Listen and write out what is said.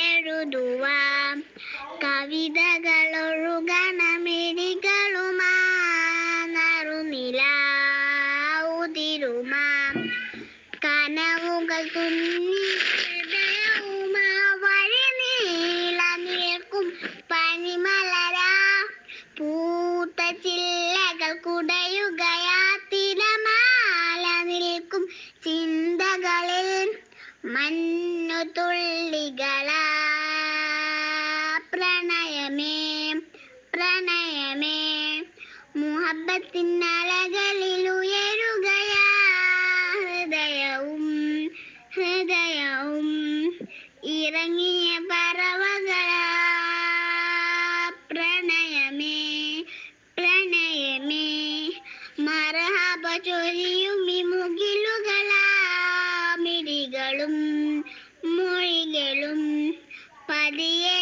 കസവിനാലെഴുതുവാം കവിതകളുരുകണമിഴികളുമാറുനിലാവുതിരുമാം കനവുകൾ തുന്നി ഹൃദയവുമാ വഴി നീള നിൽക്കും പനിമലരാ പൂത്ത ചില്ലകൾ കുടയുകയാ തിരമാല നിൽക്കും ചിന്തകളിൽ മഞ്ഞുതുള്ളികളാ പ്രണയമേ പ്രണയമേ മുഹബത്തിൻ അലകളിൽ ഉയരുകയാ ഹൃദയവും ഹൃദയവും ഇറങ്ങിയ പറവകളാ പ്രണയമേ പ്രണയമേ മർഹബ ചൊരിയും ഈ മുകിലുകളാ മിഴികളും മൊഴികളും പതിയെ